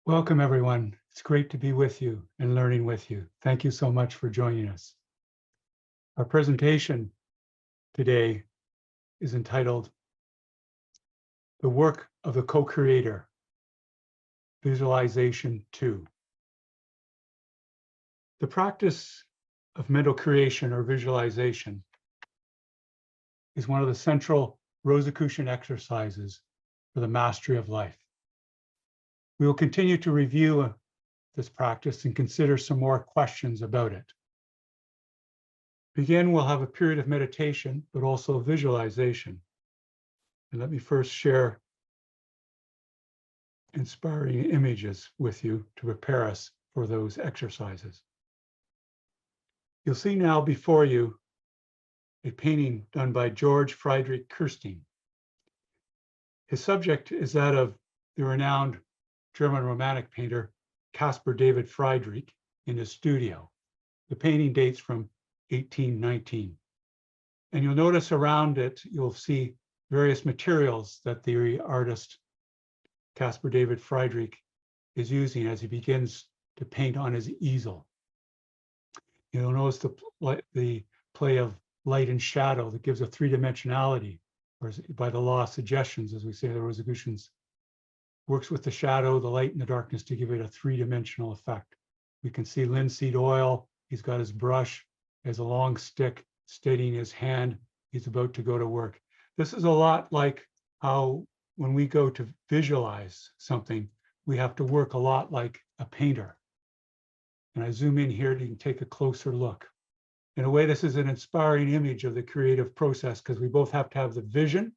Welcome, everyone. It's great to be with you and learning with you. Thank you so much for joining us. Our presentation today is entitled The Work of the Co-Creator, Visualization 2. The practice of mental creation or visualization is one of the central Rosicrucian exercises for the mastery of life. We will continue to review this practice and consider some more questions about it. Begin, we'll have a period of meditation, but also visualization. And let me first share inspiring images with you to prepare us for those exercises. You'll see now before you a painting done by George Friedrich Kirstein. His subject is that of the renowned German Romantic painter Caspar David Friedrich in his studio. The painting dates from 1819. And you'll notice around it, you'll see various materials that the artist Caspar David Friedrich is using as he begins to paint on his easel. You'll notice the play of light and shadow that gives a three-dimensionality, or by the law of suggestions, as we say, the Rosicrucians, works with the shadow, the light, and the darkness to give it a three-dimensional effect. We can see linseed oil. He's got his brush, has a long stick steadying his hand. He's about to go to work. This is a lot like how when we go to visualize something, we have to work a lot like a painter. And I zoom in here, you can take a closer look. In a way, this is an inspiring image of the creative process because we both have to have the vision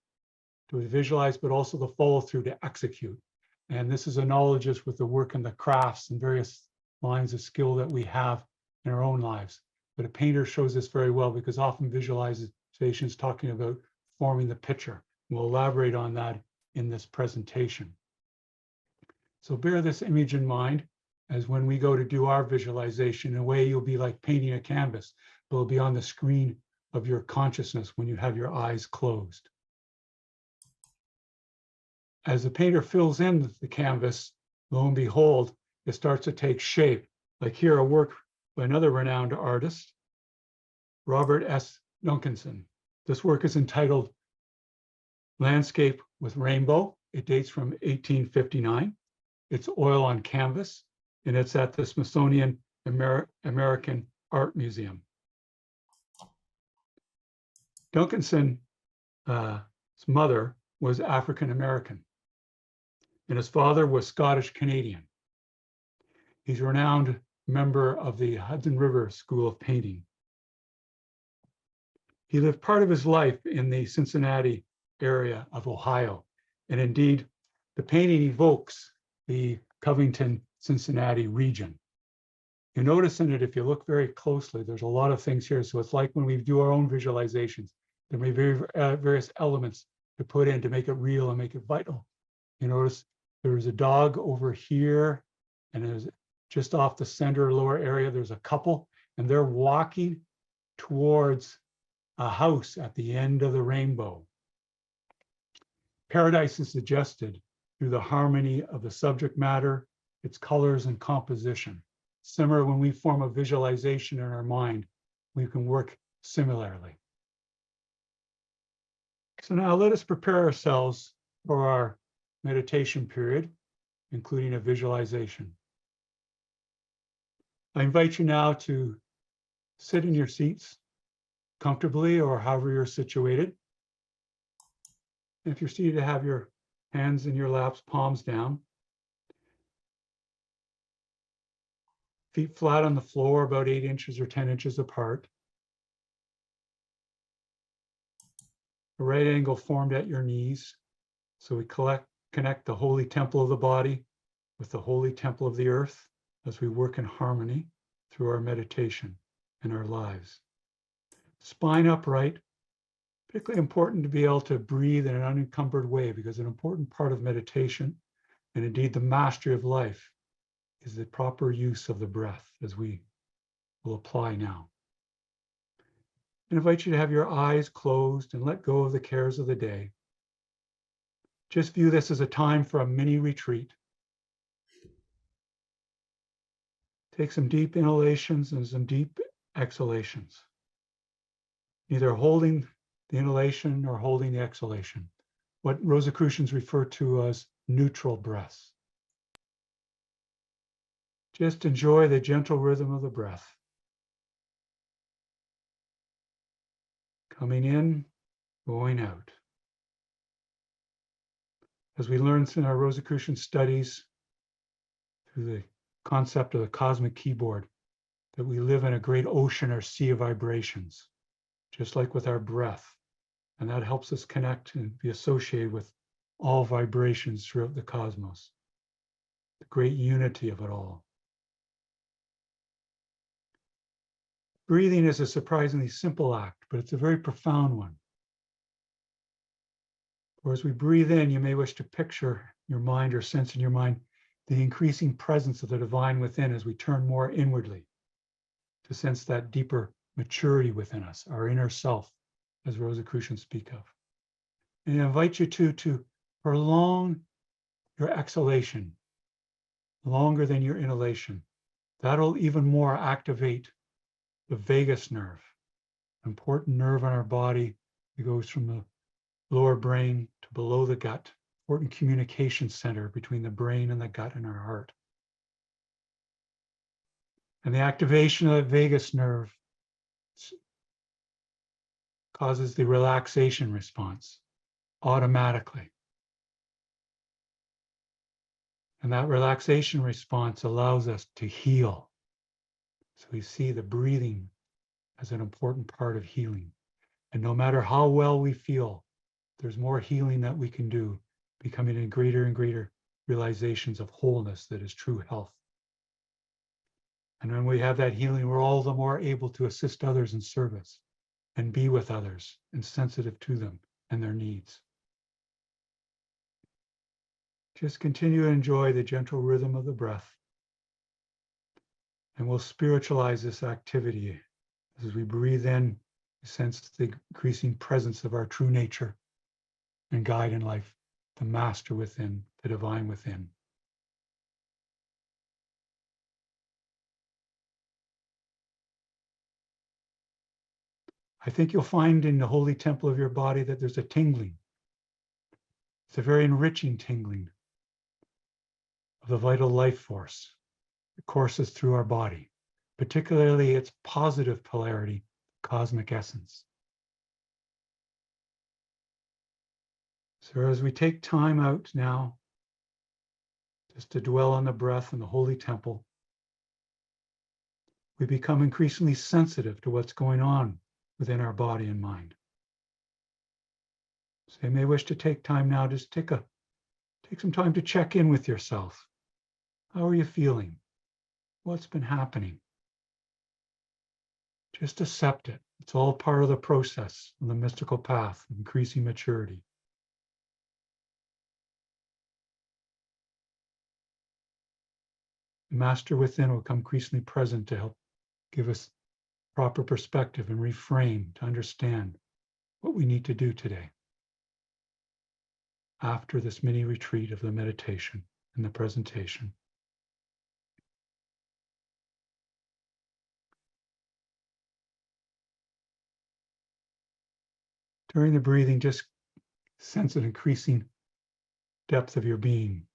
to visualize, but also the follow through to execute. And this is analogous with the work and the crafts and various lines of skill that we have in our own lives. But a painter shows this very well because often visualization is talking about forming the picture. We'll elaborate on that in this presentation. So bear this image in mind as when we go to do our visualization. In a way, you'll be like painting a canvas, but it'll be on the screen of your consciousness when you have your eyes closed. As the painter fills in the canvas, lo and behold, it starts to take shape. Like here, a work by another renowned artist, Robert S. Duncanson. This work is entitled Landscape with Rainbow. It dates from 1859. It's oil on canvas, and it's at the Smithsonian American Art Museum. Duncanson's mother was African American, and his father was Scottish Canadian. He's a renowned member of the Hudson River School of Painting. He lived part of his life in the Cincinnati area of Ohio, and indeed, the painting evokes the Covington, Cincinnati region. You notice in it, if you look very closely, there's a lot of things here. So it's like when we do our own visualizations, there may be various elements to put in to make it real and make it vital. You notice there's a dog over here, and there's just off the center lower area, there's a couple, and they're walking towards a house at the end of the rainbow. Paradise is suggested through the harmony of the subject matter, its colors and composition. Similar, when we form a visualization in our mind, we can work similarly. So now let us prepare ourselves for our meditation period, including a visualization. I invite you now to sit in your seats comfortably or however you're situated. If you're seated, to have your hands in your laps, palms down. Feet flat on the floor, about 8 inches or 10 inches apart. A right angle formed at your knees. So we connect the holy temple of the body with the holy temple of the earth as we work in harmony through our meditation and our lives. Spine upright, particularly important to be able to breathe in an unencumbered way, because an important part of meditation, and indeed the mastery of life, is the proper use of the breath, as we will apply now. I invite you to have your eyes closed and let go of the cares of the day. Just view this as a time for a mini retreat. Take some deep inhalations and some deep exhalations. Neither holding the inhalation or holding the exhalation. What Rosicrucians refer to as neutral breaths. Just enjoy the gentle rhythm of the breath. Coming in, going out. As we learned in our Rosicrucian studies through the concept of the cosmic keyboard, that we live in a great ocean or sea of vibrations, just like with our breath. And that helps us connect and be associated with all vibrations throughout the cosmos, the great unity of it all. Breathing is a surprisingly simple act, but it's a very profound one. For as we breathe in, you may wish to picture your mind or sense in your mind the increasing presence of the divine within as we turn more inwardly to sense that deeper maturity within us, our inner self, as Rosicrucians speak of. And I invite you to prolong your exhalation longer than your inhalation. That'll even more activate the vagus nerve, an important nerve in our body that goes from the lower brain to below the gut, important communication center between the brain and the gut and our heart. And the activation of the vagus nerve causes the relaxation response automatically. And that relaxation response allows us to heal. So we see the breathing as an important part of healing. And no matter how well we feel, there's more healing that we can do, becoming in greater and greater realizations of wholeness that is true health. And when we have that healing, we're all the more able to assist others in service and be with others and sensitive to them and their needs. Just continue to enjoy the gentle rhythm of the breath. And we'll spiritualize this activity as we breathe in, sense the increasing presence of our true nature and guide in life, the master within, the divine within. I think you'll find in the holy temple of your body that there's a tingling. It's a very enriching tingling of the vital life force that courses through our body, particularly its positive polarity, cosmic essence. So as we take time out now, just to dwell on the breath in the holy temple, we become increasingly sensitive to what's going on within our body and mind. So you may wish to take time now, just take some time to check in with yourself. How are you feeling? What's been happening? Just accept it. It's all part of the process of the mystical path of increasing maturity. The master within will come increasingly present to help give us proper perspective and reframe to understand what we need to do today after this mini retreat of the meditation and the presentation. During the breathing, just sense an increasing depth of your being.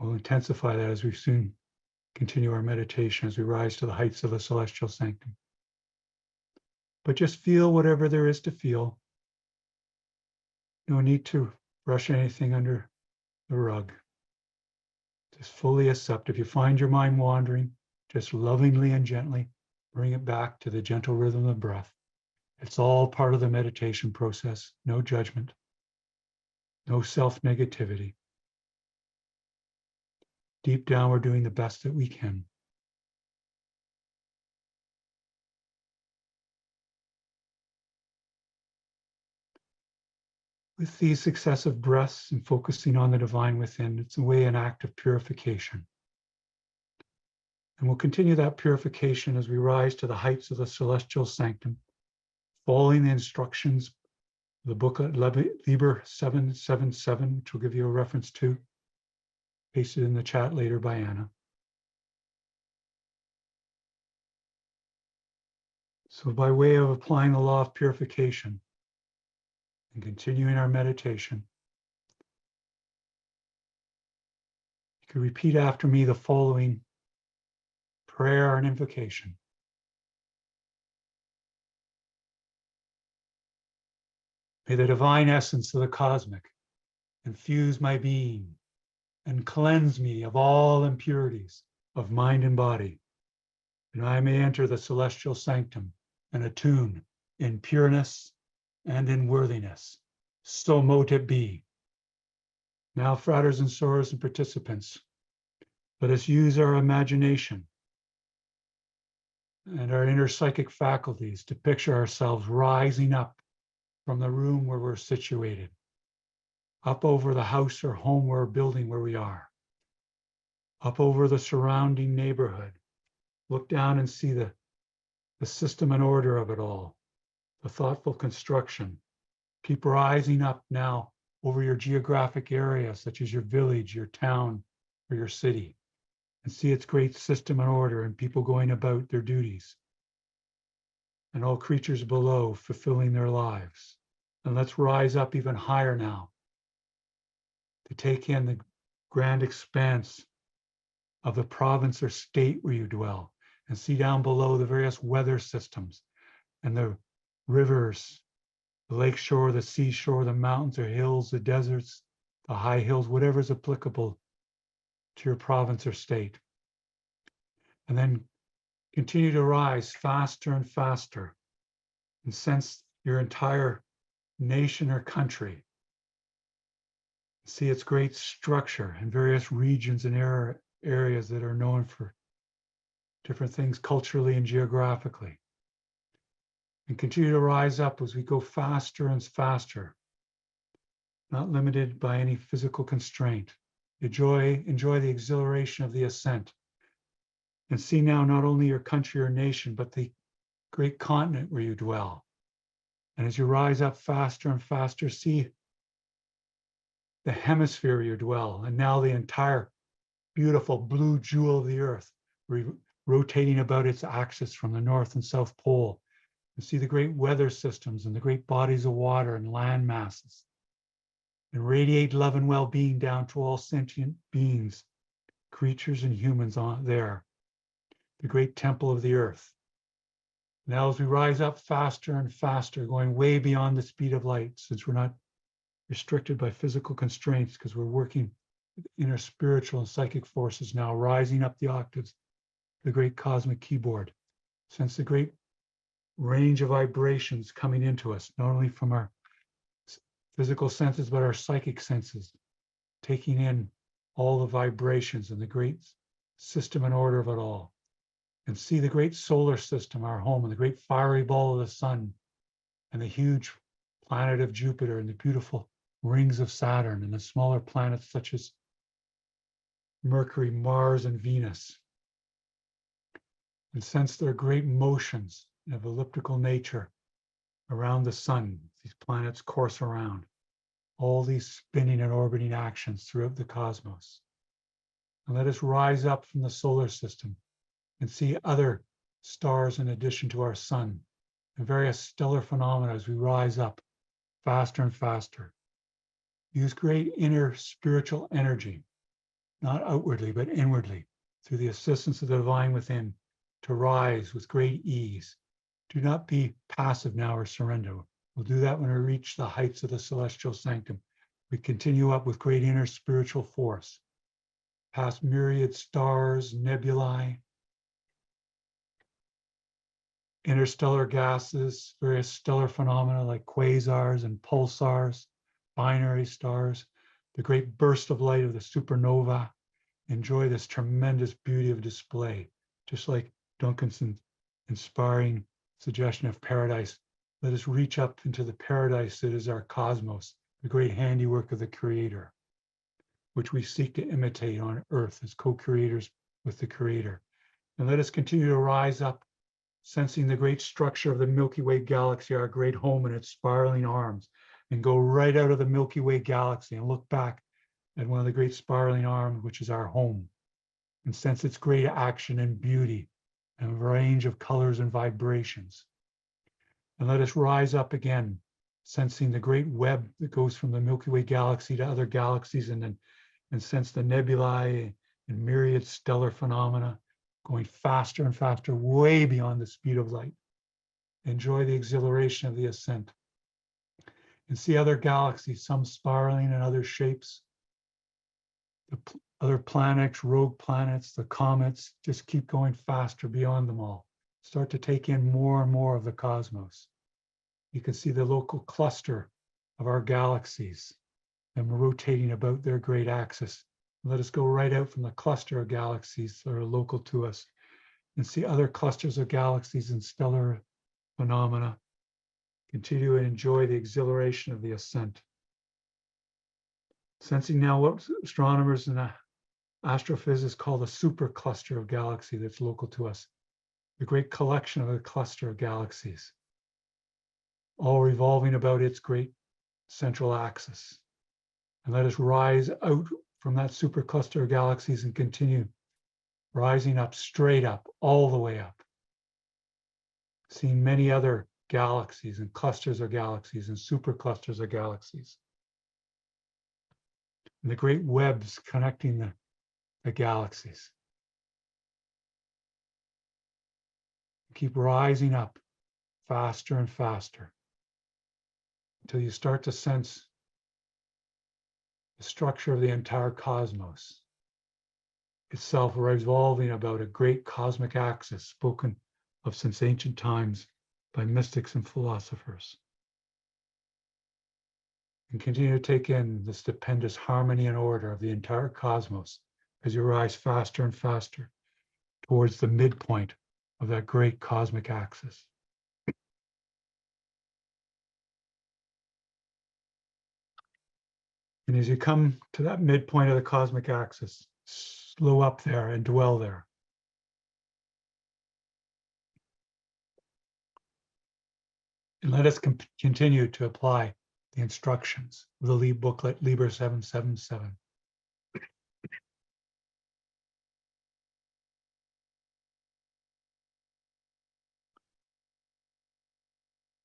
We'll intensify that as we soon continue our meditation, as we rise to the heights of the celestial sanctum. But just feel whatever there is to feel. No need to brush anything under the rug. Just fully accept. If you find your mind wandering, just lovingly and gently bring it back to the gentle rhythm of the breath. It's all part of the meditation process. No judgment, no self-negativity. Deep down, we're doing the best that we can. With these successive breaths and focusing on the divine within, it's a way, an act of purification. And we'll continue that purification as we rise to the heights of the celestial sanctum, following the instructions of the book of Liber 777, which we'll give you a reference to, pasted in the chat later by Anna. So by way of applying the law of purification and continuing our meditation, you can repeat after me the following prayer and invocation. May the divine essence of the cosmic infuse my being and cleanse me of all impurities of mind and body, and I may enter the celestial sanctum and attune in pureness and in worthiness. So mote it be. Now, fratres and sorors and participants, let us use our imagination and our inner psychic faculties to picture ourselves rising up from the room where we're situated, up over the house or home or building where we are, up over the surrounding neighborhood. Look down and see the system and order of it all, the thoughtful construction. Keep rising up now over your geographic area, such as your village, your town, or your city, and see its great system and order and people going about their duties, and all creatures below fulfilling their lives. And let's rise up even higher now to take in the grand expanse of the province or state where you dwell, and see down below the various weather systems and the rivers, the lake shore, the seashore, the mountains or hills, the deserts, the high hills, whatever is applicable to your province or state. And then continue to rise faster and faster and sense your entire nation or country. See its great structure and various regions and areas that are known for different things culturally and geographically. And continue to rise up as we go faster and faster, not limited by any physical constraint. Enjoy the exhilaration of the ascent. And see now not only your country or nation, but the great continent where you dwell. And as you rise up faster and faster, see the hemisphere where you dwell, and now the entire beautiful blue jewel of the earth, rotating about its axis from the North and South Pole. And see the great weather systems and the great bodies of water and land masses. And radiate love and well-being down to all sentient beings, creatures and humans on there. The great temple of the earth. Now as we rise up faster and faster, going way beyond the speed of light, since we're not restricted by physical constraints, because we're working with inner spiritual and psychic forces now, rising up the octaves, the great cosmic keyboard. Sense the great range of vibrations coming into us, not only from our physical senses, but our psychic senses, taking in all the vibrations and the great system and order of it all. And see the great solar system, our home, and the great fiery ball of the sun, and the huge planet of Jupiter, and the beautiful rings of Saturn, and the smaller planets such as Mercury, Mars, and Venus. And sense their great motions of elliptical nature around the sun. These planets course around. All these spinning and orbiting actions throughout the cosmos. And let us rise up from the solar system and see other stars in addition to our sun, and various stellar phenomena as we rise up faster and faster. Use great inner spiritual energy, not outwardly, but inwardly, through the assistance of the divine within, to rise with great ease. Do not be passive now or surrender. We'll do that when we reach the heights of the celestial sanctum. We continue up with great inner spiritual force, past myriad stars, nebulae, interstellar gases, various stellar phenomena like quasars and pulsars, binary stars, the great burst of light of the supernova. Enjoy this tremendous beauty of display, just like Duncan's inspiring suggestion of paradise. Let us reach up into the paradise that is our cosmos, the great handiwork of the Creator, which we seek to imitate on Earth as co-creators with the Creator. And let us continue to rise up, sensing the great structure of the Milky Way galaxy, our great home and its spiraling arms, and go right out of the Milky Way galaxy and look back at one of the great spiraling arms, which is our home, and sense its great action and beauty and range of colors and vibrations. And let us rise up again, sensing the great web that goes from the Milky Way galaxy to other galaxies, and sense the nebulae and myriad stellar phenomena going faster and faster, way beyond the speed of light. Enjoy the exhilaration of the ascent. And see other galaxies, some spiraling in other shapes, the other planets, rogue planets, the comets, just keep going faster beyond them all. Start to take in more and more of the cosmos. You can see the local cluster of our galaxies, them rotating about their great axis. Let us go right out from the cluster of galaxies that are local to us and see other clusters of galaxies and stellar phenomena. Continue to enjoy the exhilaration of the ascent. Sensing now what astronomers and astrophysicists call the supercluster of galaxy that's local to us, the great collection of a cluster of galaxies, all revolving about its great central axis. And let us rise out from that supercluster of galaxies and continue rising up, straight up, all the way up, seeing many other galaxies and clusters of galaxies and superclusters of galaxies, and the great webs connecting the galaxies. Keep rising up faster and faster until you start to sense the structure of the entire cosmos itself revolving about a great cosmic axis spoken of since ancient times by mystics and philosophers. And continue to take in the stupendous harmony and order of the entire cosmos as you rise faster and faster towards the midpoint of that great cosmic axis. And as you come to that midpoint of the cosmic axis, slow up there and dwell there. And let us continue to apply the instructions of the lead booklet, Liber 777.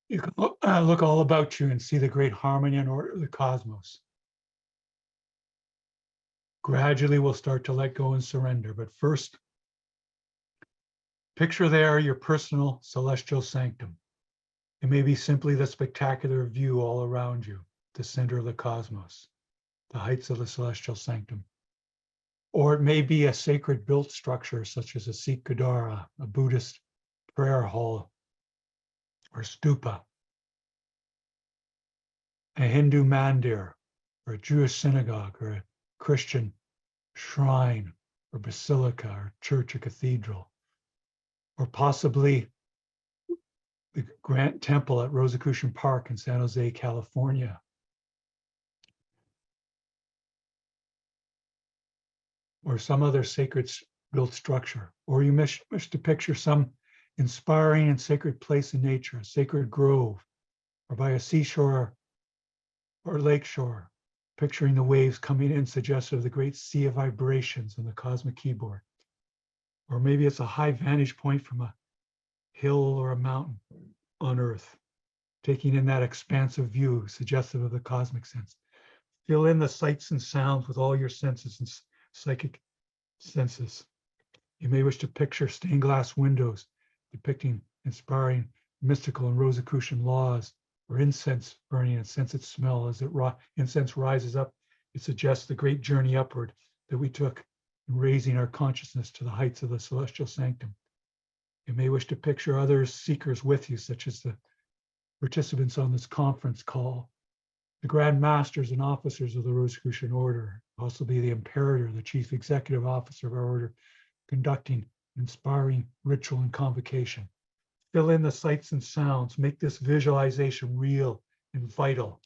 You can look all about you and see the great harmony and order of the cosmos. Gradually, we'll start to let go and surrender. But first, picture there your personal celestial sanctum. It may be simply the spectacular view all around you, the center of the cosmos, the heights of the celestial sanctum. Or it may be a sacred built structure such as a Sikh Gurdwara, a Buddhist prayer hall, or stupa, a Hindu mandir, or a Jewish synagogue, or a Christian shrine, or basilica, or church, or cathedral, or possibly the Grant Temple at Rosicrucian Park in San Jose, California, or some other sacred built structure. Or you wish to picture some inspiring and sacred place in nature, a sacred grove, or by a seashore or lakeshore, picturing the waves coming in suggestive of the great sea of vibrations on the cosmic keyboard. Or maybe it's a high vantage point from a hill or a mountain on Earth, taking in that expansive view suggestive of the cosmic sense. Fill in the sights and sounds with all your senses and psychic senses. You may wish to picture stained glass windows depicting inspiring mystical and Rosicrucian laws, or incense burning and sense its smell as incense rises up. It suggests the great journey upward that we took in raising our consciousness to the heights of the celestial sanctum. You may wish to picture other seekers with you, such as the participants on this conference call, the Grand Masters and officers of the Rosicrucian Order, possibly the Imperator, the Chief Executive Officer of our order, conducting inspiring ritual and convocation. Fill in the sights and sounds, make this visualization real and vital.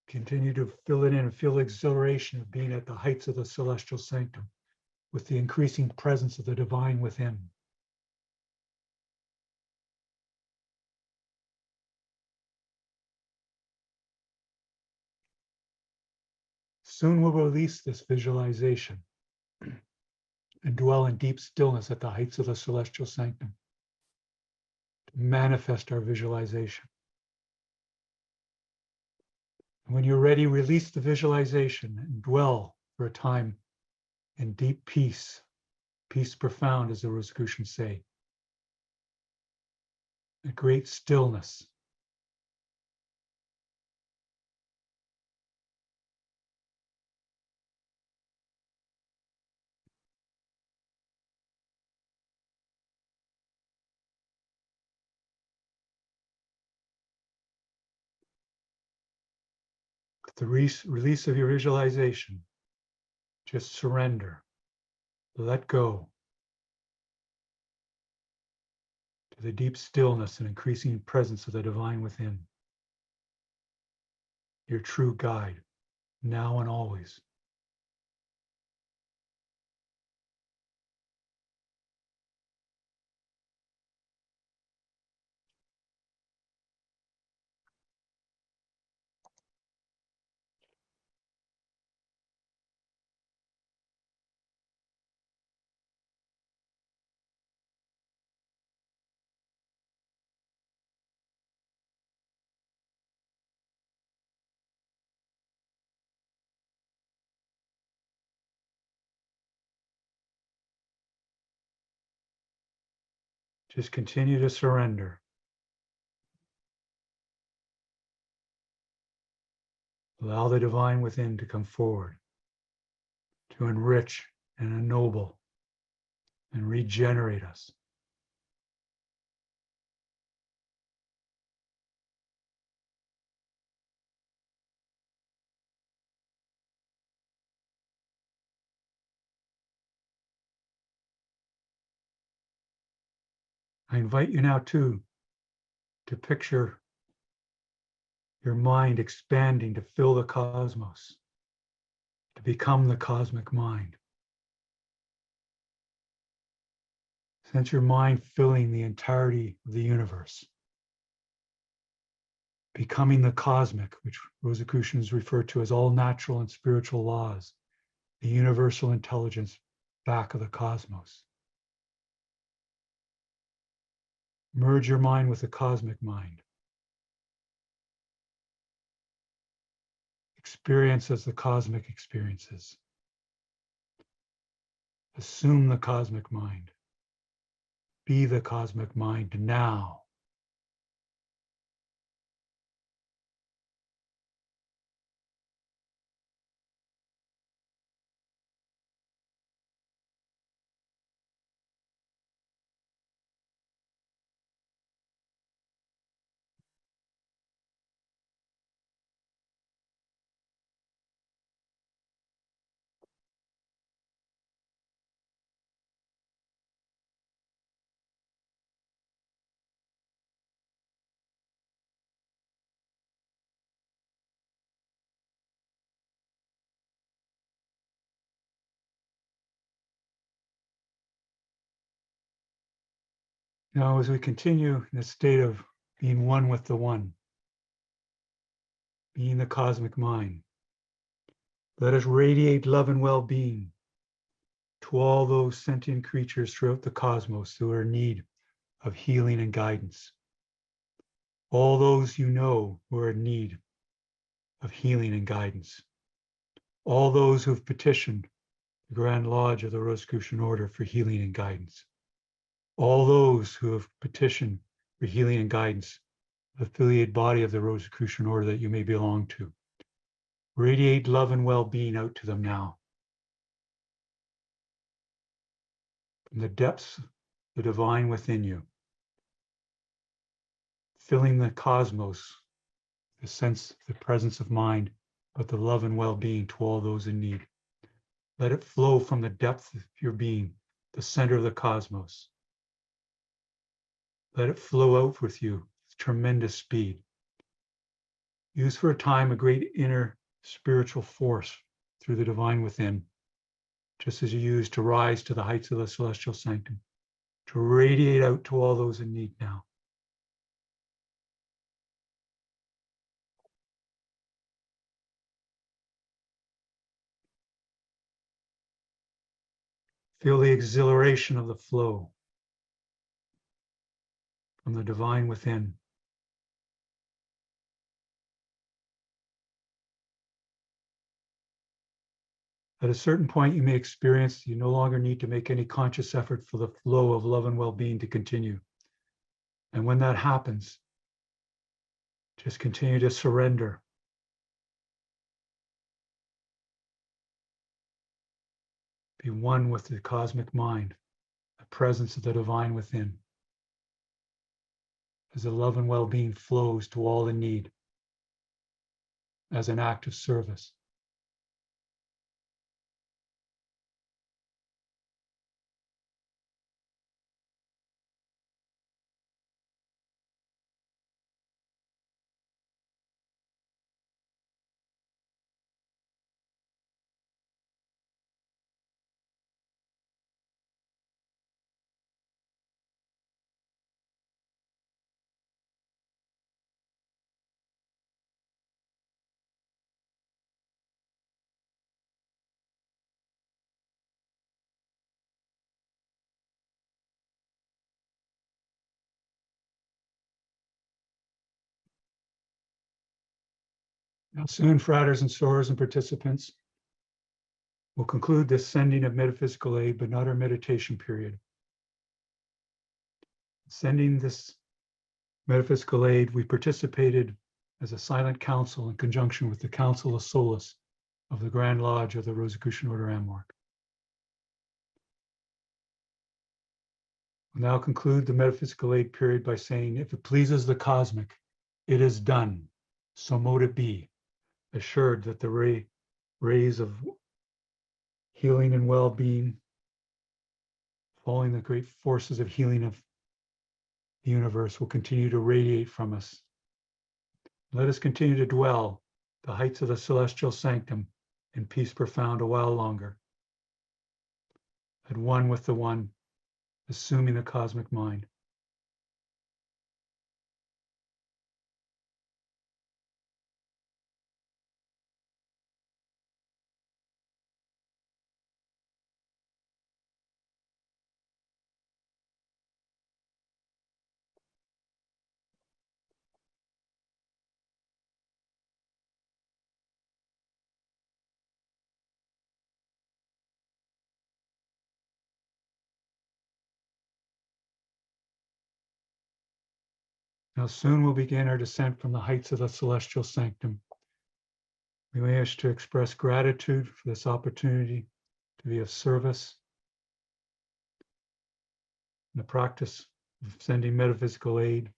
Continue to fill it in and feel the exhilaration of being at the heights of the celestial sanctum with the increasing presence of the divine within. Soon we'll release this visualization. and dwell in deep stillness at the heights of the celestial sanctum to manifest our visualization. And when you're ready, release the visualization and dwell for a time in deep peace, peace profound, as the Rosicrucians say, a great stillness. With the release of your visualization, just surrender, let go to the deep stillness and increasing presence of the divine within, your true guide, now and always. Just continue to surrender. Allow the divine within to come forward, to enrich and ennoble and regenerate us. I invite you now too to picture your mind expanding to fill the cosmos, to become the cosmic mind. Sense your mind filling the entirety of the universe, becoming the cosmic, which Rosicrucians refer to as all natural and spiritual laws, the universal intelligence back of the cosmos. Merge your mind with the cosmic mind. Experience as the cosmic experiences. Assume the cosmic mind. Be the cosmic mind now. Now, as we continue in a state of being one with the one, being the cosmic mind, let us radiate love and well-being to all those sentient creatures throughout the cosmos who are in need of healing and guidance. All those you know who are in need of healing and guidance. All those who have petitioned the Grand Lodge of the Rosicrucian Order for healing and guidance. All those who have petitioned for healing and guidance, the affiliate body of the Rosicrucian Order that you may belong to. Radiate love and well-being out to them now. From the depths of the divine within you, filling the cosmos, the sense, the presence of mind, but the love and well-being to all those in need. Let it flow from the depth of your being, the center of the cosmos. Let it flow out with you with tremendous speed. Use for a time a great inner spiritual force through the divine within, just as you use to rise to the heights of the celestial sanctum, to radiate out to all those in need now. Feel the exhilaration of the flow from the divine within. At a certain point, you may experience you no longer need to make any conscious effort for the flow of love and well-being to continue. And when that happens, just continue to surrender. Be one with the cosmic mind, the presence of the divine within, as the love and well-being flows to all in need as an act of service. Now soon, fratres and sorors and participants, we'll conclude this sending of metaphysical aid, but not our meditation period. Sending this metaphysical aid, we participated as a silent council in conjunction with the Council of Solace of the Grand Lodge of the Rosicrucian Order Amorc. We'll now conclude the metaphysical aid period by saying, if it pleases the cosmic, it is done. So mote it be, assured that the rays of healing and well-being, following the great forces of healing of the universe, will continue to radiate from us. Let us continue to dwell the heights of the celestial sanctum in peace profound a while longer, at one with the one, assuming the cosmic mind. Now soon we'll begin our descent from the heights of the celestial sanctum. We wish to express gratitude for this opportunity to be of service in the practice of sending metaphysical aid,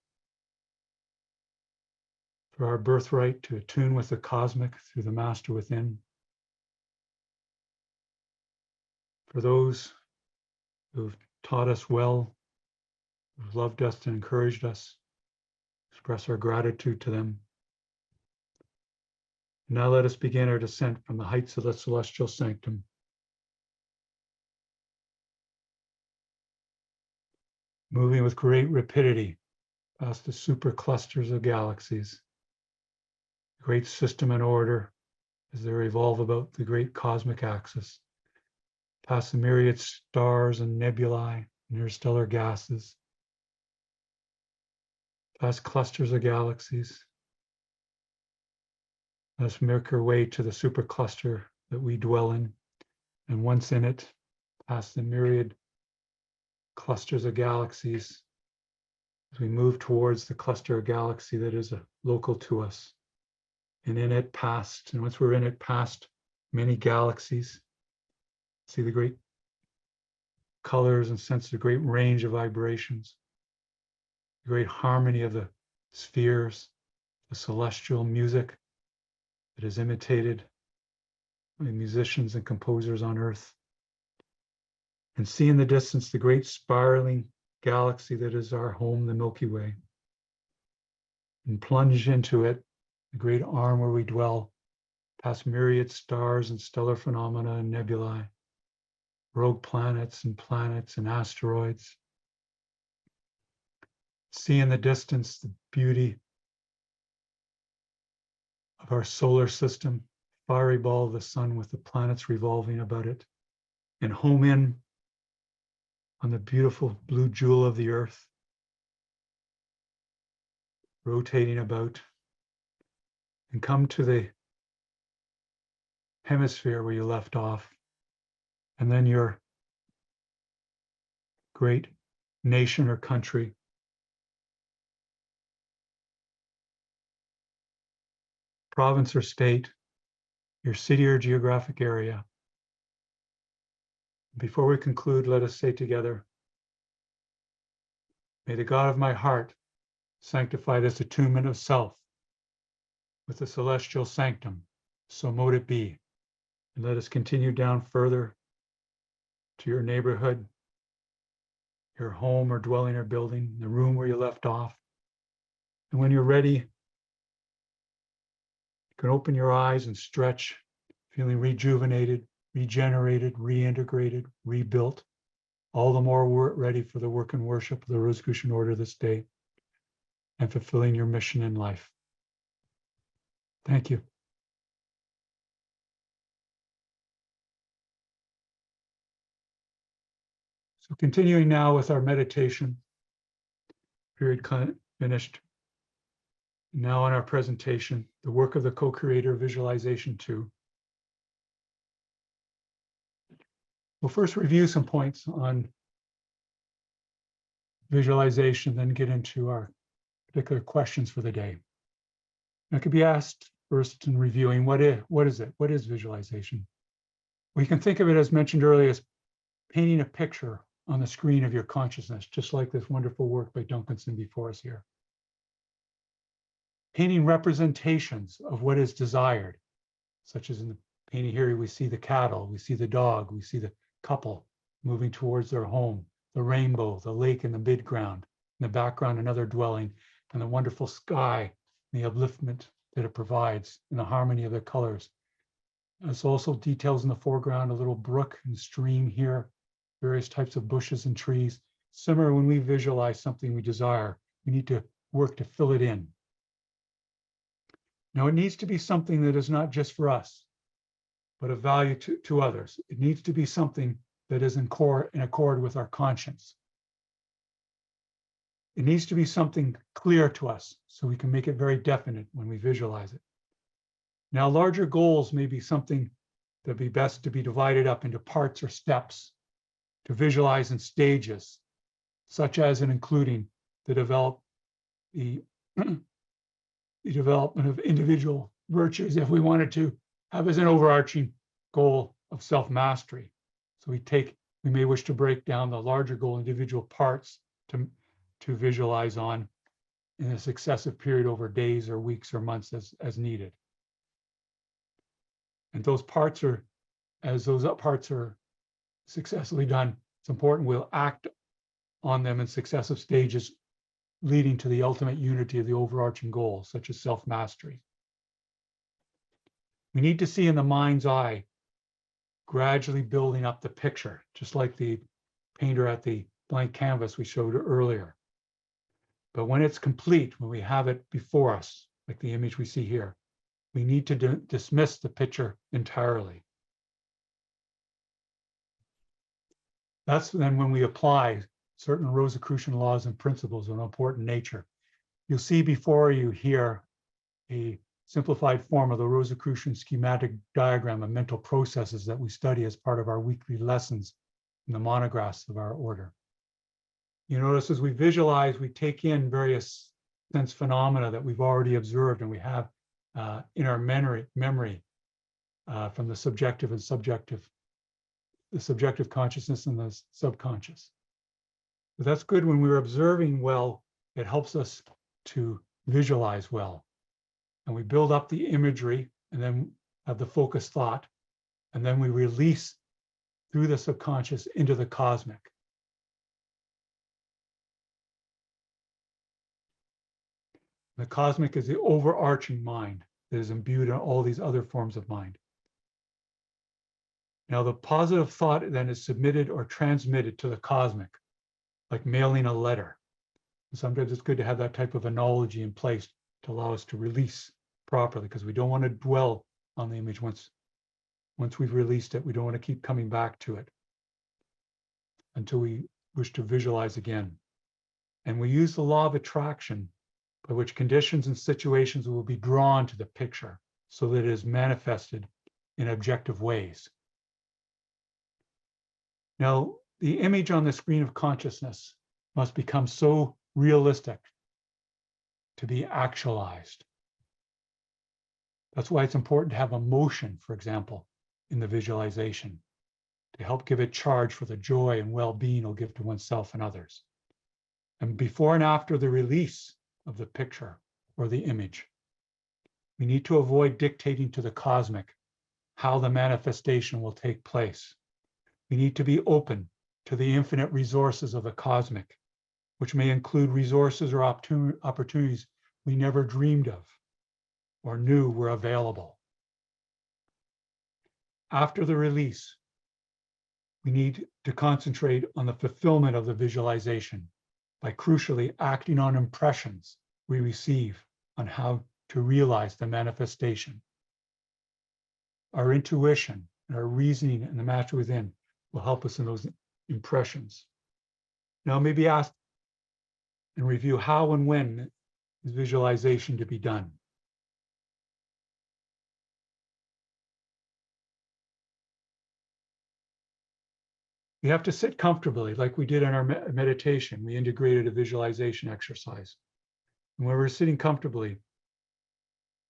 for our birthright to attune with the cosmic through the master within, for those who've taught us well, who've loved us and encouraged us, express our gratitude to them. Now let us begin our descent from the heights of the celestial sanctum. Moving with great rapidity past the superclusters of galaxies, great system and order as they revolve about the great cosmic axis, past the myriad stars and nebulae, interstellar gases, past clusters of galaxies. Let us make our way to the supercluster that we dwell in, and once in it, past the myriad clusters of galaxies, as we move towards the cluster of galaxy that is local to us. And in it past, and once we're in it past many galaxies, see the great colors and sense the great range of vibrations, the great harmony of the spheres, the celestial music that is imitated by musicians and composers on Earth. And see in the distance the great spiraling galaxy that is our home, the Milky Way. And plunge into it, the great arm where we dwell, past myriad stars and stellar phenomena and nebulae, rogue planets and asteroids. See in the distance the beauty of our solar system, fiery ball of the sun with the planets revolving about it, and home in on the beautiful blue jewel of the earth, rotating about, and come to the hemisphere where you left off, and then your great nation or country, province or state, your city or geographic area. Before we conclude, let us say together, may the God of my heart sanctify this attunement of self with the celestial sanctum, so mote it be. And let us continue down further to your neighborhood, your home or dwelling or building, the room where you left off. And when you're ready, you can open your eyes and stretch, feeling rejuvenated, regenerated, reintegrated, rebuilt, all the more ready for the work and worship of the Rosicrucian order this day and fulfilling your mission in life. Thank you. So continuing now with our meditation, period finished. Now on our presentation, the work of the co-creator, visualization 2. We'll first review some points on visualization, then get into our particular questions for the day. It could be asked first in reviewing, what is it? What is visualization? We can think of it, as mentioned earlier, as painting a picture on the screen of your consciousness, just like this wonderful work by Duncanson before us here. Painting representations of what is desired, such as in the painting here, we see the cattle, we see the dog, we see the couple moving towards their home, the rainbow, the lake in the midground, in the background, another dwelling, and the wonderful sky, the upliftment that it provides, and the harmony of the colors. There's also details in the foreground, a little brook and stream here, various types of bushes and trees. Similar, when we visualize something we desire, we need to work to fill it in. Now, it needs to be something that is not just for us, but of value to others. It needs to be something that is in accord with our conscience. It needs to be something clear to us so we can make it very definite when we visualize it. Now, larger goals may be something that'd be best to be divided up into parts or steps to visualize in stages, such as and including the development of individual virtues, if we wanted to have as an overarching goal of self-mastery. So we may wish to break down the larger goal individual parts to visualize on in a successive period over days or weeks or months as needed. And those parts are, as those parts are successfully done, it's important we'll act on them in successive stages, leading to the ultimate unity of the overarching goal, such as self-mastery. We need to see in the mind's eye, gradually building up the picture, just like the painter at the blank canvas we showed earlier. But when it's complete, when we have it before us, like the image we see here, we need to dismiss the picture entirely. That's then when we apply certain Rosicrucian laws and principles of an important nature. You'll see before you here a simplified form of the Rosicrucian schematic diagram of mental processes that we study as part of our weekly lessons in the monographs of our order. You notice as we visualize, we take in various sense phenomena that we've already observed and we have in our memory from the subjective and subjective, the subjective consciousness and the subconscious. But that's good when we're observing well, it helps us to visualize well. And we build up the imagery and then have the focused thought, and then we release through the subconscious into the cosmic. The cosmic is the overarching mind that is imbued in all these other forms of mind. Now, the positive thought then is submitted or transmitted to the cosmic, like mailing a letter. And sometimes it's good to have that type of analogy in place to allow us to release properly, because we don't want to dwell on the image once we've released it. We don't want to keep coming back to it until we wish to visualize again. And we use the law of attraction by which conditions and situations will be drawn to the picture so that it is manifested in objective ways. Now, the image on the screen of consciousness must become so realistic to be actualized. That's why it's important to have emotion, for example, in the visualization, to help give it charge for the joy and well-being it'll give to oneself and others. And before and after the release of the picture or the image, we need to avoid dictating to the cosmic how the manifestation will take place. We need to be open to the infinite resources of the cosmic, which may include resources or opportunities we never dreamed of or knew were available. After the release, we need to concentrate on the fulfillment of the visualization by crucially acting on impressions we receive on how to realize the manifestation. Our intuition and our reasoning and the master within will help us in those impressions. Now, maybe ask and review how and when is visualization to be done. We have to sit comfortably, like we did in our meditation. We integrated a visualization exercise. And when we're sitting comfortably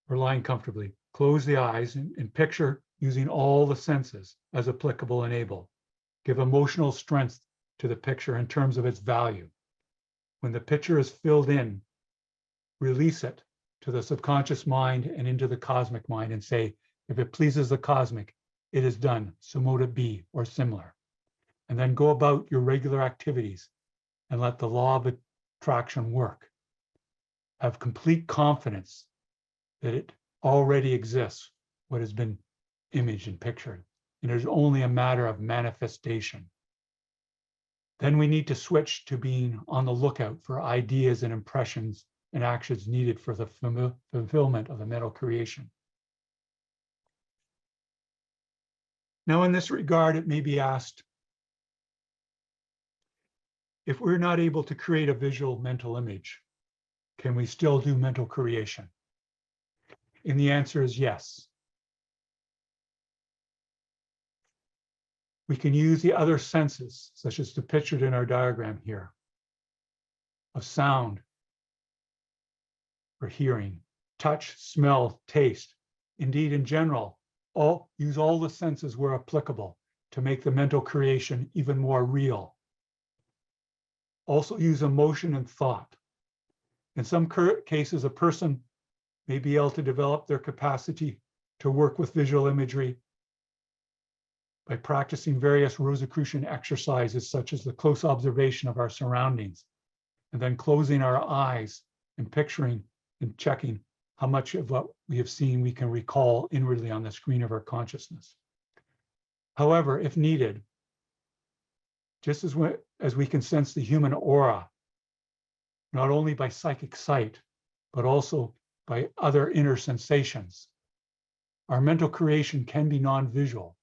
or lying comfortably, close the eyes and picture using all the senses as applicable and able. Give emotional strength to the picture in terms of its value. When the picture is filled in, release it to the subconscious mind and into the cosmic mind and say, if it pleases the cosmic, it is done, so mote it be, or similar. And then go about your regular activities and let the law of attraction work. Have complete confidence that it already exists, what has been imaged and pictured. And it's only a matter of manifestation. Then we need to switch to being on the lookout for ideas and impressions and actions needed for the fulfillment of the mental creation. Now, in this regard, it may be asked, if we're not able to create a visual mental image, can we still do mental creation? And the answer is yes. We can use the other senses, such as depicted in our diagram here, of sound for hearing, touch, smell, taste. Indeed, in general, use all the senses where applicable to make the mental creation even more real. Also use emotion and thought. In some cases, a person may be able to develop their capacity to work with visual imagery by practicing various Rosicrucian exercises, such as the close observation of our surroundings, and then closing our eyes and picturing and checking how much of what we have seen we can recall inwardly on the screen of our consciousness. However, if needed, just as we can sense the human aura, not only by psychic sight, but also by other inner sensations, our mental creation can be non-visual.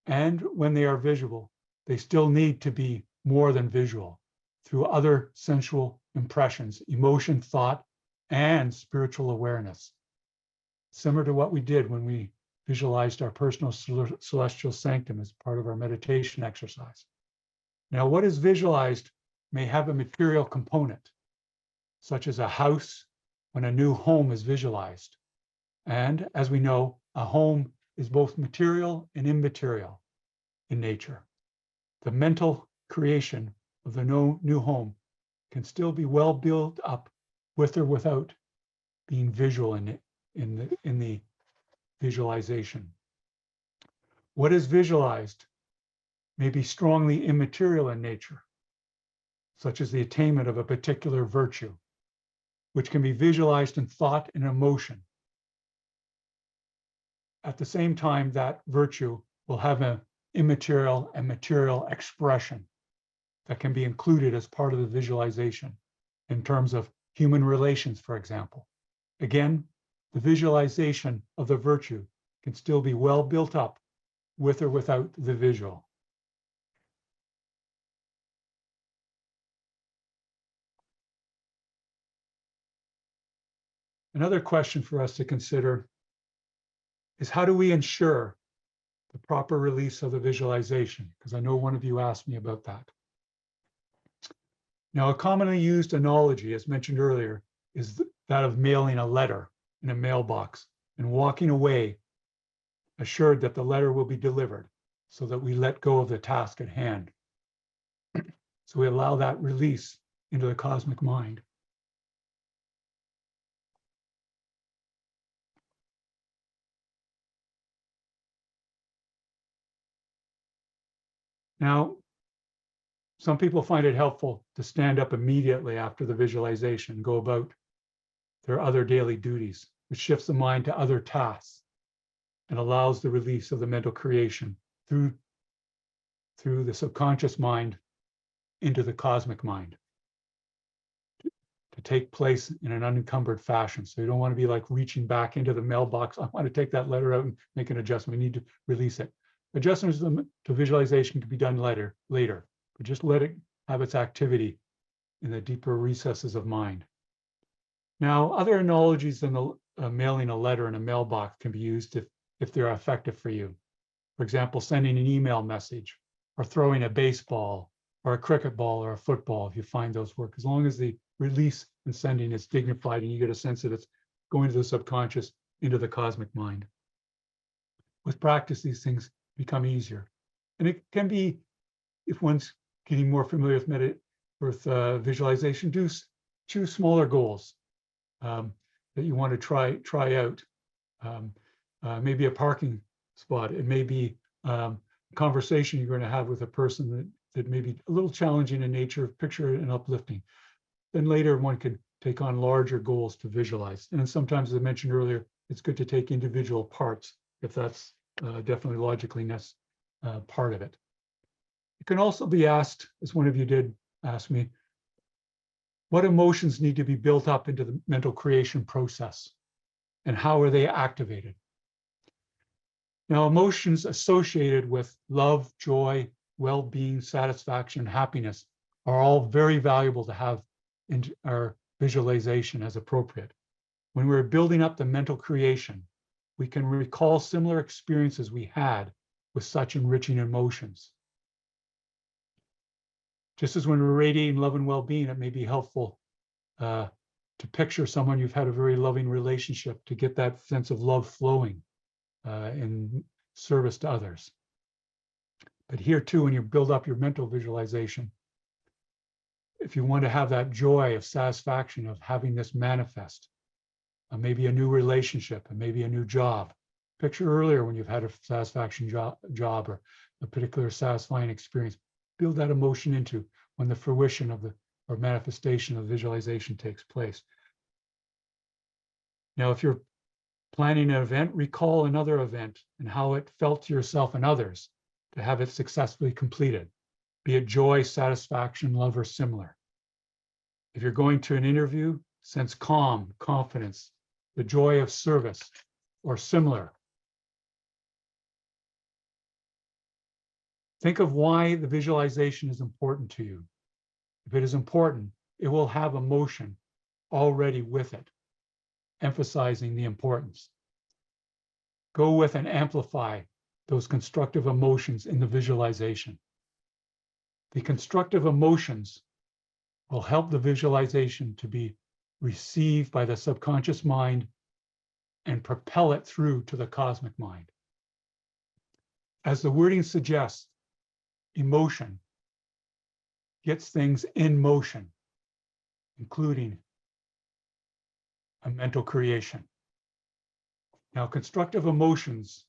And when they are visual, they still need to be more than visual through other sensual impressions, emotion, thought, and spiritual awareness. Similar to what we did when we visualized our personal celestial sanctum as part of our meditation exercise. Now, what is visualized may have a material component, such as a house when a new home is visualized. And as we know, a home is both material and immaterial in nature. The mental creation of the new home can still be well built up with or without being visual in the visualization. What is visualized may be strongly immaterial in nature, such as the attainment of a particular virtue, which can be visualized in thought and emotion. At the same time, that virtue will have an immaterial and material expression that can be included as part of the visualization in terms of human relations, for example. Again, the visualization of the virtue can still be well built up with or without the visual. Another question for us to consider is, how do we ensure the proper release of the visualization? Because I know one of you asked me about that. Now, a commonly used analogy, as mentioned earlier, is that of mailing a letter in a mailbox and walking away assured that the letter will be delivered, so that we let go of the task at hand. So we allow that release into the cosmic mind. Now, some people find it helpful to stand up immediately after the visualization, go about their other daily duties, which shifts the mind to other tasks and allows the release of the mental creation through the subconscious mind into the cosmic mind to take place in an unencumbered fashion. So you don't want to be like reaching back into the mailbox. I want to take that letter out and make an adjustment. We need to release it. Adjustments to visualization can be done later, but just let it have its activity in the deeper recesses of mind. Now, other analogies than the mailing a letter in a mailbox can be used if they're effective for you. For example, sending an email message, or throwing a baseball, or a cricket ball, or a football, if you find those work. As long as the release and sending is dignified and you get a sense that it's going to the subconscious, into the cosmic mind. With practice, these things become easier. And it can be, if one's getting more familiar with visualization, choose smaller goals that you want to try out. Maybe a parking spot. It may be a conversation you're going to have with a person that may be a little challenging in nature, picture and uplifting. Then later one could take on larger goals to visualize. And then sometimes, as I mentioned earlier, it's good to take individual parts if that's definitely logically part of it. It can also be asked, as one of you did ask me, what emotions need to be built up into the mental creation process and how are they activated? Now, emotions associated with love, joy, well-being, satisfaction, happiness are all very valuable to have in our visualization as appropriate. When we're building up the mental creation, we can recall similar experiences we had with such enriching emotions. Just as when we're radiating love and well-being, it may be helpful to picture someone you've had a very loving relationship to get that sense of love flowing in service to others. But here too, when you build up your mental visualization, if you want to have that joy of satisfaction of having this manifest, maybe a new relationship and maybe a new job. Picture earlier when you've had a satisfaction job or a particular satisfying experience. Build that emotion into when the fruition of or manifestation of visualization takes place. Now, if you're planning an event, recall another event and how it felt to yourself and others to have it successfully completed, be it joy, satisfaction, love, or similar. If you're going to an interview, sense calm, confidence, the joy of service, or similar. Think of why the visualization is important to you. If it is important, it will have emotion already with it, emphasizing the importance. Go with and amplify those constructive emotions in the visualization. The constructive emotions will help the visualization to be received by the subconscious mind and propel it through to the cosmic mind. As the wording suggests, emotion gets things in motion, including a mental creation. Now, constructive emotions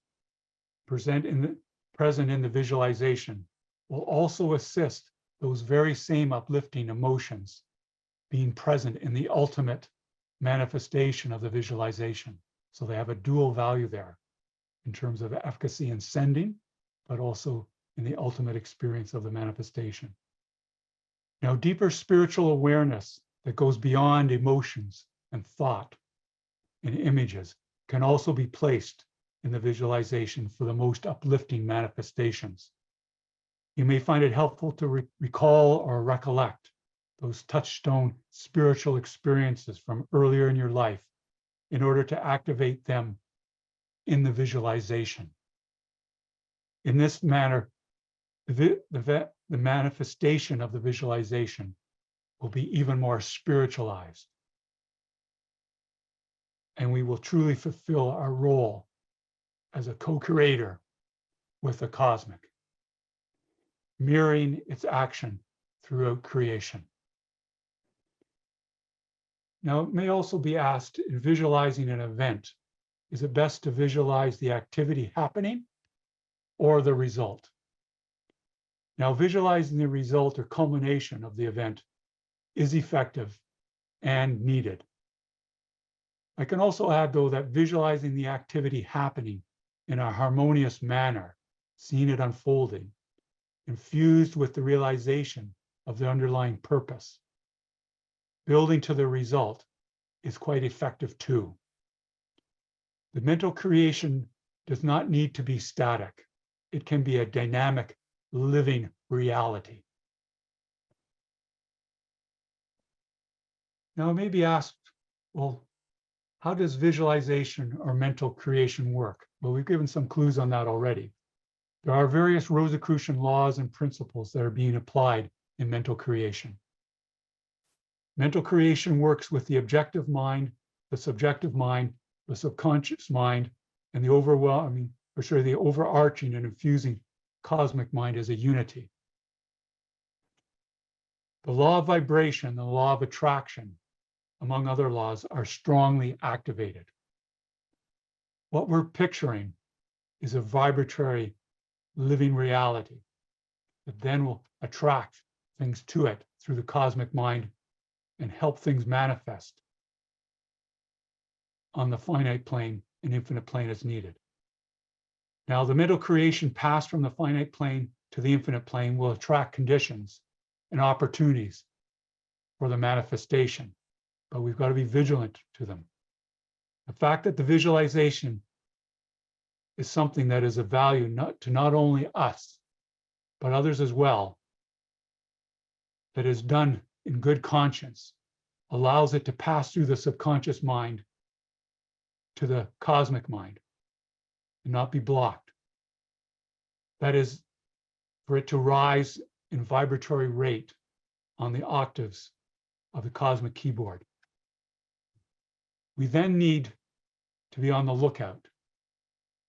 present in the visualization will also assist those very same uplifting emotions being present in the ultimate manifestation of the visualization. So they have a dual value there in terms of efficacy in sending, but also in the ultimate experience of the manifestation. Now, deeper spiritual awareness that goes beyond emotions and thought and images can also be placed in the visualization for the most uplifting manifestations. You may find it helpful to recall or recollect those touchstone spiritual experiences from earlier in your life in order to activate them in the visualization. In this manner, the manifestation of the visualization will be even more spiritualized. And we will truly fulfill our role as a co-creator with the cosmic, mirroring its action throughout creation. Now, it may also be asked, in visualizing an event, is it best to visualize the activity happening or the result? Now, visualizing the result or culmination of the event is effective and needed. I can also add, though, that visualizing the activity happening in a harmonious manner, seeing it unfolding, infused with the realization of the underlying purpose, building to the result, is quite effective too. The mental creation does not need to be static. It can be a dynamic, living reality. Now, it may be asked, well, how does visualization or mental creation work? Well, we've given some clues on that already. There are various Rosicrucian laws and principles that are being applied in mental creation. Mental creation works with the objective mind, the subjective mind, the subconscious mind, and the overarching and infusing cosmic mind as a unity. The law of vibration, the law of attraction, among other laws, are strongly activated. What we're picturing is a vibratory living reality that then will attract things to it through the cosmic mind and help things manifest on the finite plane and infinite plane as needed. Now, the mental creation passed from the finite plane to the infinite plane will attract conditions and opportunities for the manifestation, but we've got to be vigilant to them. The fact that the visualization is something that is of value not only us, but others as well, that is done in good conscience, allows it to pass through the subconscious mind to the cosmic mind and not be blocked. That is, for it to rise in vibratory rate on the octaves of the cosmic keyboard. We then need to be on the lookout,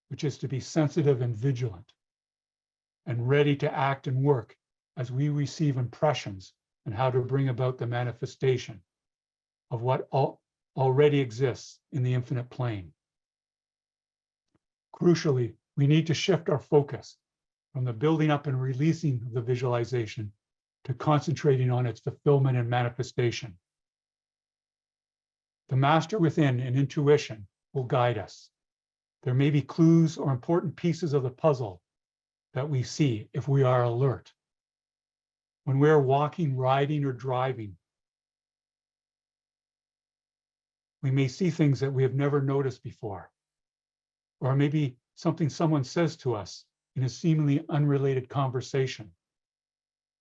which is to be sensitive and vigilant and ready to act and work as we receive impressions on how to bring about the manifestation of what already exists in the infinite plane. Crucially, we need to shift our focus from the building up and releasing of the visualization to concentrating on its fulfillment and manifestation. The master within and intuition will guide us. There may be clues or important pieces of the puzzle that we see if we are alert. When we're walking, riding, or driving, we may see things that we have never noticed before, or maybe something someone says to us in a seemingly unrelated conversation,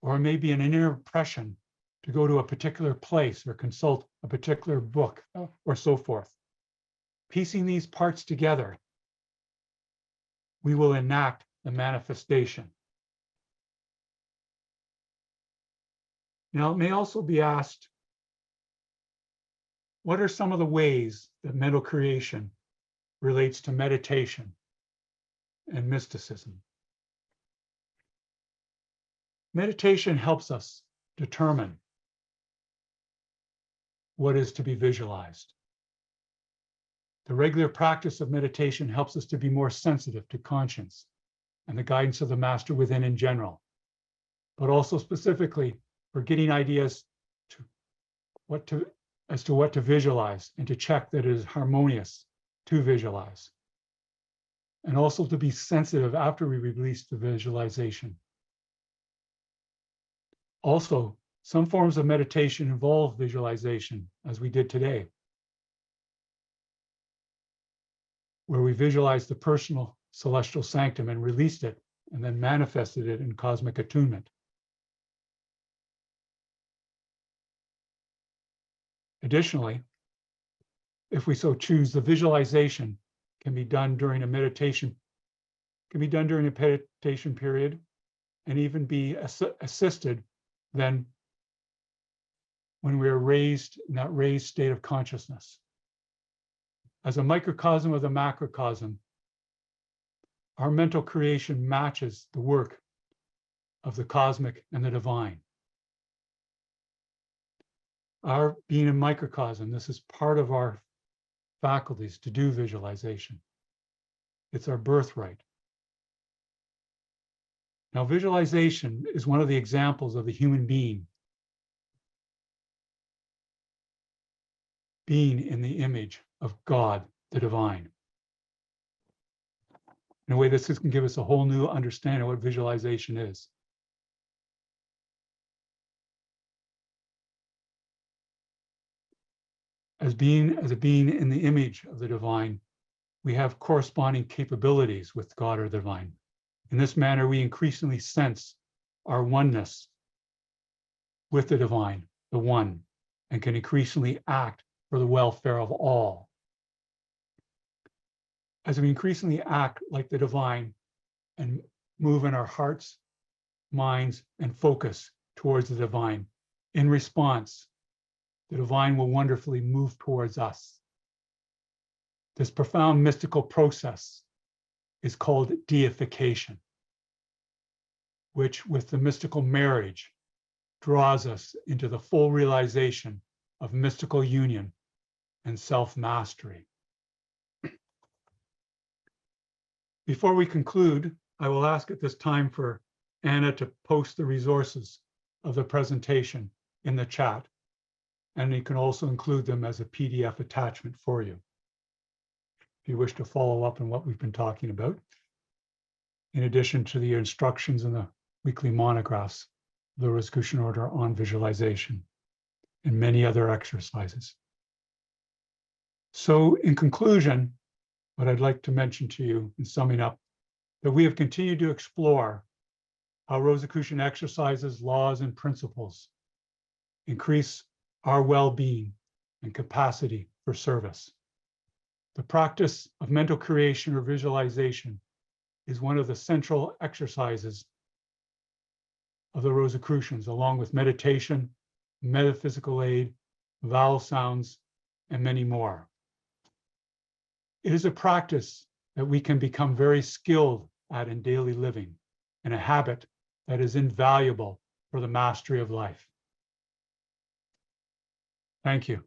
or maybe an inner impression to go to a particular place or consult a particular book, or so forth. Piecing these parts together, we will enact the manifestation. Now, it may also be asked, what are some of the ways that mental creation relates to meditation and mysticism? Meditation helps us determine what is to be visualized. The regular practice of meditation helps us to be more sensitive to conscience and the guidance of the master within in general, but also specifically for getting ideas as to what to visualize and to check that it is harmonious to visualize. And also to be sensitive after we release the visualization. Also, some forms of meditation involve visualization, as we did today, where we visualized the personal celestial sanctum and released it and then manifested it in cosmic attunement. Additionally, if we so choose, the visualization can be done during a meditation, period, and even be assisted then when we are raised in that raised state of consciousness. As a microcosm of the macrocosm, our mental creation matches the work of the cosmic and the divine. Our being a microcosm, this is part of our faculties to do visualization. It's our birthright. Now, visualization is one of the examples of the human being being in the image of God, the divine. In a way, this can give us a whole new understanding of what visualization is. As a being in the image of the divine, we have corresponding capabilities with God or the divine. In this manner, we increasingly sense our oneness with the divine, the one, and can increasingly act for the welfare of all. As we increasingly act like the divine and move in our hearts, minds, and focus towards the divine, in response, the divine will wonderfully move towards us. This profound mystical process is called deification, which with the mystical marriage draws us into the full realization of mystical union and self-mastery. Before we conclude, I will ask at this time for Anna to post the resources of the presentation in the chat, and you can also include them as a PDF attachment for you, if you wish to follow up on what we've been talking about, in addition to the instructions in the weekly monographs of the Rosicrucian Order on visualization and many other exercises. So in conclusion, what I'd like to mention to you in summing up, that we have continued to explore how Rosicrucian exercises, laws, and principles increase our well-being and capacity for service. The practice of mental creation or visualization is one of the central exercises of the Rosicrucians, along with meditation, metaphysical aid, vowel sounds, and many more. It is a practice that we can become very skilled at in daily living, and a habit that is invaluable for the mastery of life. Thank you.